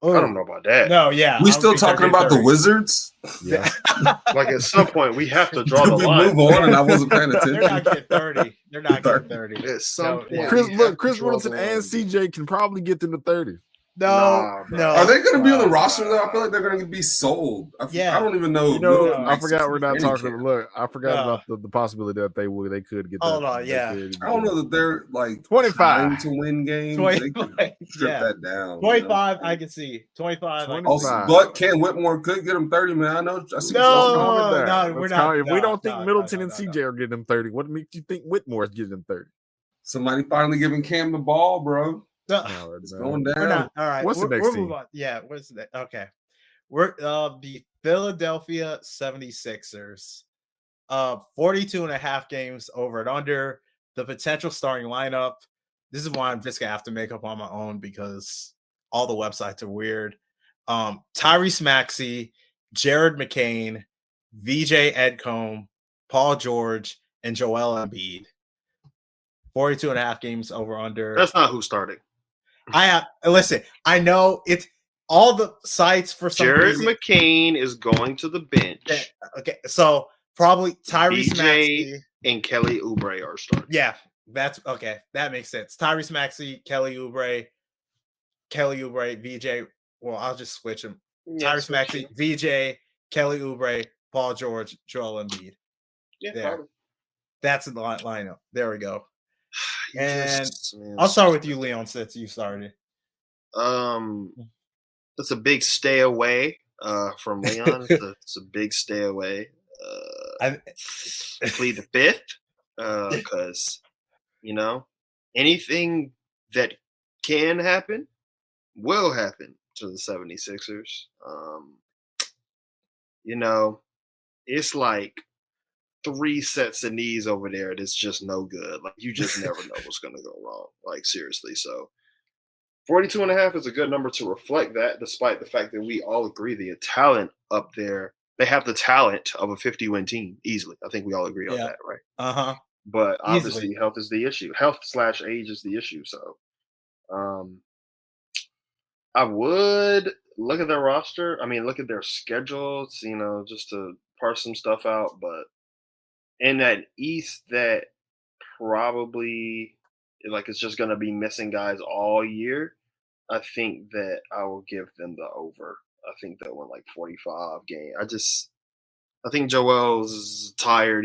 Oh, I don't know about that. No, yeah. We still talking about the Wizards? Yeah. At some point, we have to draw the line. Move on, and I wasn't paying attention. They're not getting 30. They're not getting 30. At some point. Chris Middleton and CJ can probably get them to 30. No. Are they going to be on the roster though? I feel like they're going to be sold. I don't even know. I forgot we're not talking. Look, I forgot about the possibility that they could get. Hold on, yeah. I don't know that they're 25 to win games. They could strip that down. 25, I can see 25. Also, but Cam Whitmore could get them 30. Man, I know. No, we're not. If we don't think Middleton and CJ are getting them 30, what makes you think Whitmore is getting them 30? Somebody finally giving Cam the ball, bro. It's going down. We're not. All right. What's the next team? Yeah. What's the okay? We're the Philadelphia 76ers. 42 and a half games over and under. The potential starting lineup. This is why I'm just gonna have to make up on my own because all the websites are weird. Tyrese Maxey, Jared McCain, VJ Edcombe, Paul George, and Joel Embiid. 42 and a half games over under. That's not who's starting. Listen, I know it's all the sites for some Jared reason. McCain is going to the bench. Okay, so probably Tyrese Maxey and Kelly Oubre are starting. Yeah, that's okay. That makes sense. Tyrese Maxey, Kelly Oubre, VJ. Well, I'll just switch them. Yeah, Tyrese Maxey, VJ, Kelly Oubre, Paul George, Joel Embiid. Yeah, there. probably. That's the lineup. There we go. I'll start with you, Leon, since you started. That's a big stay away from Leon. It's a big stay away. plead the fifth, because anything that can happen will happen to the 76ers. It's like 3 sets of knees over there that's just no good. Like, you just never know what's going to go wrong. Like, seriously. So 42.5 is a good number to reflect that, despite the fact that we all agree the talent up there, they have the talent of a 50-win team easily. I think we all agree on that, right? Uh-huh. But obviously, Easily. health is the issue. Health/age is the issue. So I would look at their roster. I mean, look at their schedules, just to parse some stuff out. But in that East, that probably it's just going to be missing guys all year. I think that I will give them the over. I think they'll win like 45 game. I think Joel's tired.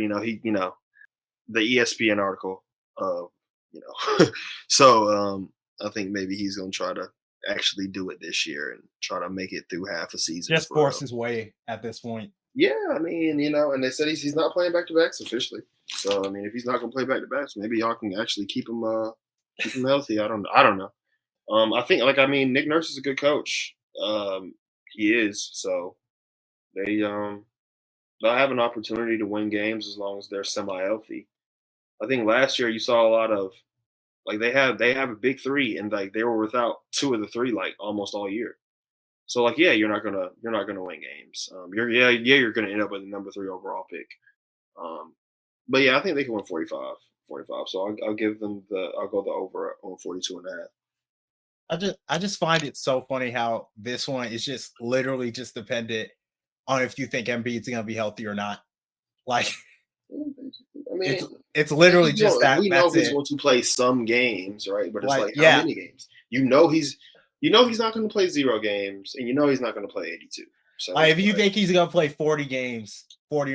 The ESPN article. So I think maybe he's gonna try to actually do it this year and try to make it through half a season. Just force his way at this point. Yeah, I mean, and they said he's not playing back to backs officially. So I mean, if he's not gonna play back to backs, maybe y'all can actually keep him healthy. I don't know. I think Nick Nurse is a good coach. He is. So they'll have an opportunity to win games as long as they're semi-healthy. I think last year you saw a lot of they have a big three, and they were without 2 of the 3 almost all year. So you're not gonna win games. You're gonna end up with the number 3 overall pick. But yeah, I think they can win 45. So I'll give them I'll go the over on 42.5. I just find it so funny how this one is just literally just dependent on if you think Embiid's gonna be healthy or not. Like, I mean, it's literally just that. We know he's going to play some games, right? But it's how many games? He's not going to play 0 games, and he's not going to play 82. So if you think he's going to play 40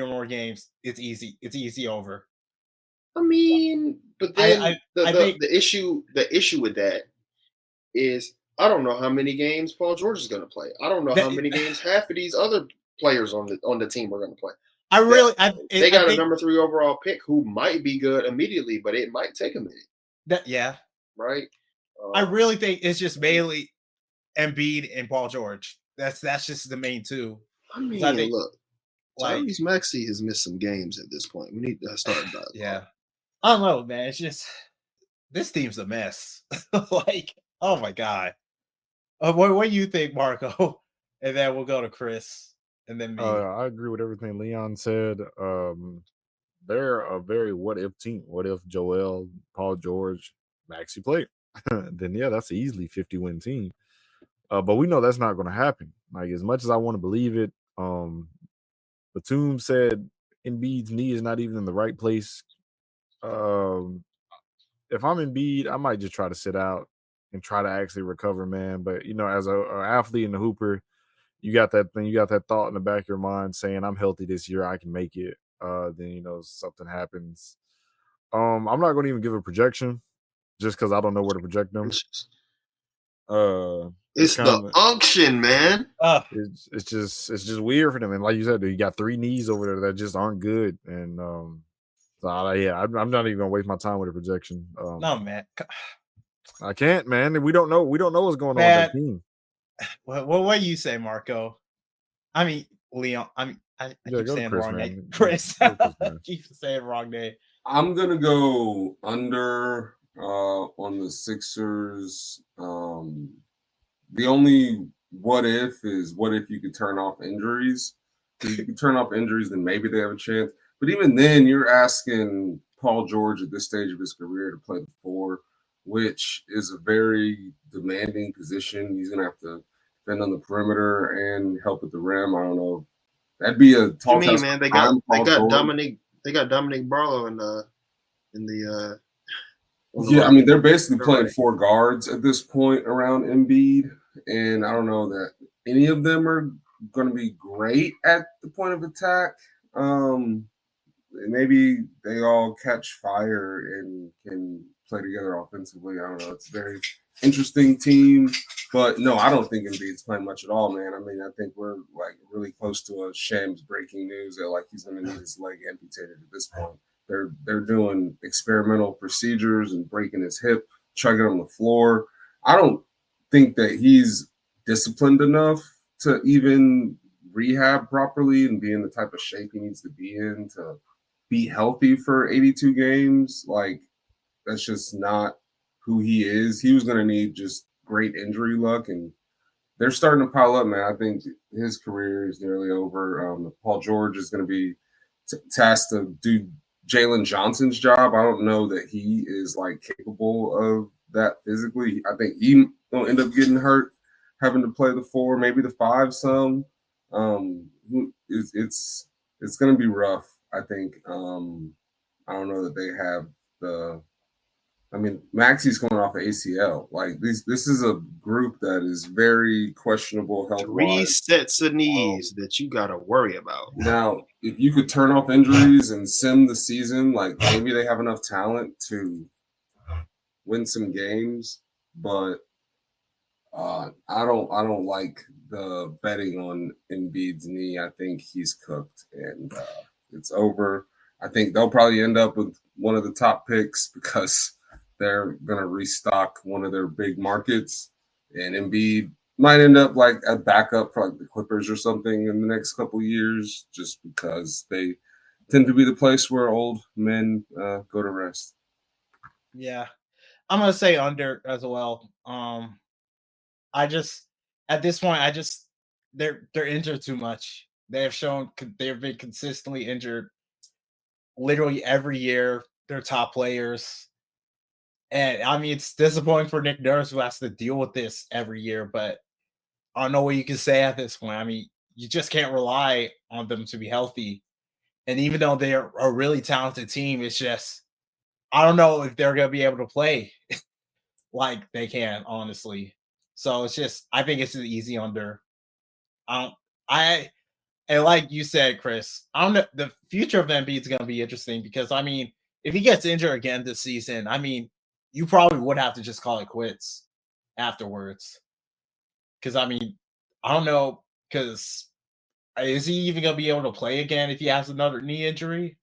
or more games, it's easy. It's easy over. I mean, but then the issue with that is I don't know how many games Paul George is going to play. I don't know how many games half of these other players on the team are going to play. They got a number 3 overall pick who might be good immediately, but it might take a minute. Right. I really think it's just mainly Embiid and Paul George. That's just the main 2. I mean, look, Tyrese Maxey has missed some games at this point. We need to start that. Yeah. I don't know, man. It's just this team's a mess. Oh my God. What do you think, Marco? And then we'll go to Chris. And then me. I agree with everything Leon said. They're a very what if team. What if Joel, Paul George, Maxey play? Then that's an easily 50-win team. But we know that's not going to happen. As much as I want to believe it, Batum said Embiid's knee is not even in the right place. If I'm Embiid, I might just try to sit out and try to actually recover, man. But as an athlete and a hooper, you got that thing, you got that thought in the back of your mind saying, I'm healthy this year, I can make it. Then, something happens. I'm not going to even give a projection just because I don't know where to project them. It's the unction, man. It's just weird for them. And like you said, you got 3 knees over there that just aren't good. And I'm not even going to waste my time with a projection. No, man. I can't, man. We don't know what's going on with that team. What do you say, Marco? I mean, Leon. I keep saying the wrong name. Chris. Keep saying the wrong name. I'm gonna go under on the Sixers. The only what if is what if you could turn off injuries. If you can turn off injuries, then maybe they have a chance. But even then, you're asking Paul George at this stage of his career to play the 4, which is a very demanding position. He's going to have to defend on the perimeter and help at the rim. I don't know. That'd be a tall task. Man, they got Dominic Barlow in the I mean, they're basically playing 4 guards at this point around Embiid, and I don't know that any of them are going to be great at the point of attack. Maybe they all catch fire and can play together offensively. I don't know. It's very interesting team. But no, I don't think Embiid's playing much at all, man. I mean, I think we're like really close to a Shams breaking news that like he's going to need his leg amputated at this point. They're doing experimental procedures and breaking his hip, chugging on the floor. I don't think that he's disciplined enough to even rehab properly and be in the type of shape he needs to be in to be healthy for 82 games. Like, that's just not who he is. He was going to need just great injury luck, and they're starting to pile up, man. I think his career is nearly over. Paul George is going to be tasked to do Jalen Johnson's job. I don't know that he is like capable of that physically. I think he will end up getting hurt, having to play the 4, maybe the 5 some. It's going to be rough, I think. I don't know that they have the – I mean, Maxi's coming off of ACL. Like, this is a group that is very questionable health-wise. 3 sets of knees that you got to worry about. Now, if you could turn off injuries and sim the season, like maybe they have enough talent to win some games, but I don't like the betting on Embiid's knee. I think he's cooked and it's over. I think they'll probably end up with one of the top picks because they're going to restock one of their big markets, and Embiid might end up like a backup for like the Clippers or something in the next couple of years, just because they tend to be the place where old men go to rest. Yeah, I'm gonna say under as well. I just at this point, they're injured too much. They've been consistently injured, literally every year. They're top players. And I mean, it's disappointing for Nick Nurse who has to deal with this every year, but I don't know what you can say at this point. I mean, you just can't rely on them to be healthy. And even though they're a really talented team, it's just, I don't know if they're going to be able to play like they can, honestly. So it's just, I think it's an easy under. And like you said, Chris, I don't know. The future of Embiid is going to be interesting because, I mean, if he gets injured again this season, I mean, you probably would have to just call it quits afterwards. Because, I mean, I don't know, because is he even going to be able to play again if he has another knee injury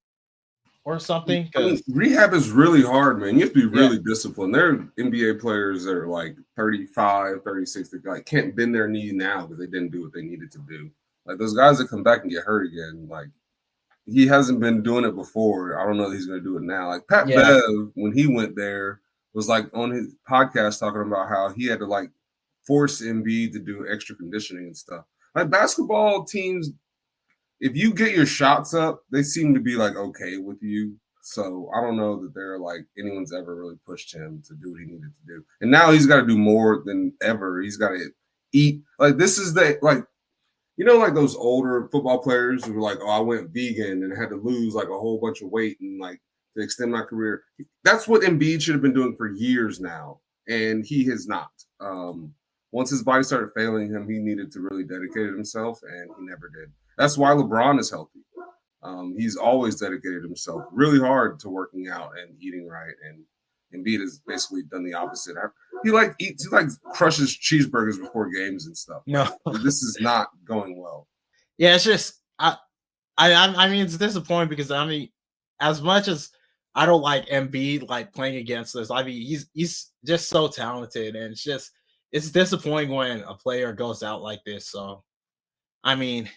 or something? I mean, rehab is really hard, man. You have to be really disciplined. There are NBA players that are like 35, 36 that like can't bend their knee now because they didn't do what they needed to do. Like those guys that come back and get hurt again, like he hasn't been doing it before. I don't know that he's going to do it now. Like Pat Bev, when he went there, was like on his podcast talking about how he had to like force Embiid to do extra conditioning and stuff. Like basketball teams, if you get your shots up, they seem to be like okay with you. So I don't know that they're like anyone's ever really pushed him to do what he needed to do. And now he's got to do more than ever. He's got to eat. Like this is the like, you know, like those older football players who were like, oh, I went vegan and had to lose like a whole bunch of weight and like to extend my career. That's what Embiid should have been doing for years now. And he has not. Once his body started failing him, he needed to really dedicate himself, and he never did. That's why LeBron is healthy. He's always dedicated himself really hard to working out and eating right. And Embiid has basically done the opposite. He crushes cheeseburgers before games and stuff. No, this is not going well. Yeah, it's just I mean it's disappointing because I mean as much as I don't like Embiid like playing against us, I mean he's just so talented, and it's disappointing when a player goes out like this. So I mean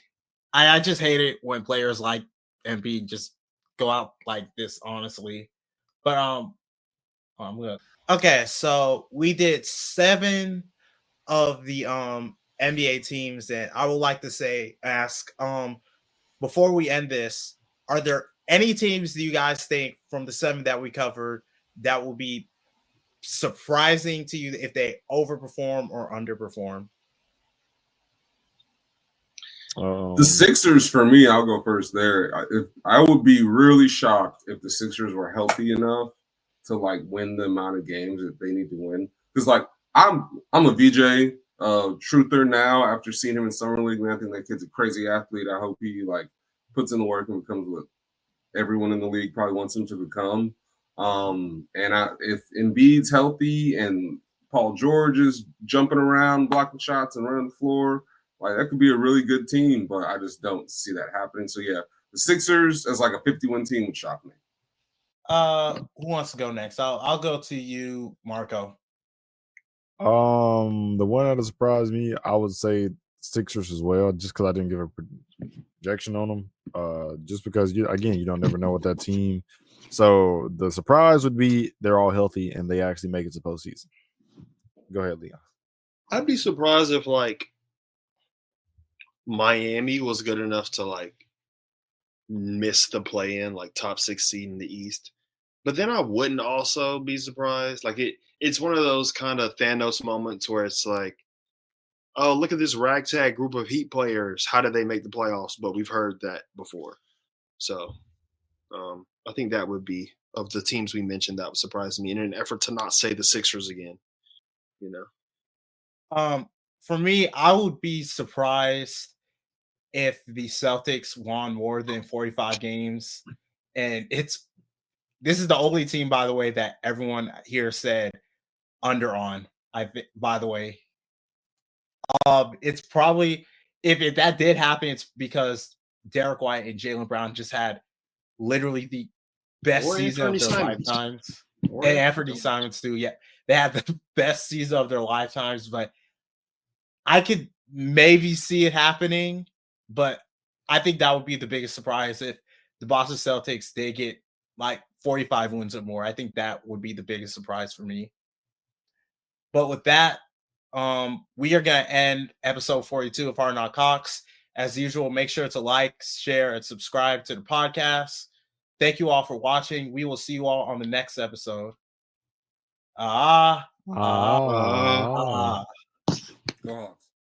I just hate it when players like Embiid just go out like this, honestly. But okay, so we did 7 of the NBA teams, and I would like to ask before we end this, are there any teams do you guys think from the 7 that we covered that will be surprising to you if they overperform or underperform? The Sixers, for me, I'll go first there. I would be really shocked if the Sixers were healthy enough to like win the amount of games that they need to win. Because like I'm a VJ truther now after seeing him in summer league. Man, I think that kid's a crazy athlete. I hope he like puts in the work and becomes what everyone in the league probably wants him to become. If Embiid's healthy and Paul George is jumping around, blocking shots, and running the floor. Like, that could be a really good team, but I just don't see that happening. So, yeah, the Sixers as like a 50-win team would shock me. Who wants to go next? I'll go to you, Marco. The one that surprised me, I would say Sixers as well, just because I didn't give a projection on them. Just because you don't never know with that team. So the surprise would be they're all healthy and they actually make it to postseason. Go ahead, Leon. I'd be surprised if like Miami was good enough to like miss the play-in, like top 6 seed in the East. But then I wouldn't also be surprised. Like it's one of those kind of Thanos moments where it's like, oh, look at this ragtag group of Heat players. How did they make the playoffs? But we've heard that before. So I think that would be, of the teams we mentioned, that would surprise me in an effort to not say the Sixers again. You know? For me, I would be surprised if the Celtics won more than 45 games. And this is the only team, by the way, that everyone here said under on. By the way, it's probably if that did happen, it's because Derek White and Jaylen Brown just had literally the best season of their lifetimes. And Anthony Simons too. Yeah, they had the best season of their lifetimes, but I could maybe see it happening, but I think that would be the biggest surprise if the Boston Celtics, they get like 45 wins or more. I think that would be the biggest surprise for me. But with that, we are going to end episode 42 of Hard Knock Hawks. As usual, make sure to like, share, and subscribe to the podcast. Thank you all for watching. We will see you all on the next episode. Go on.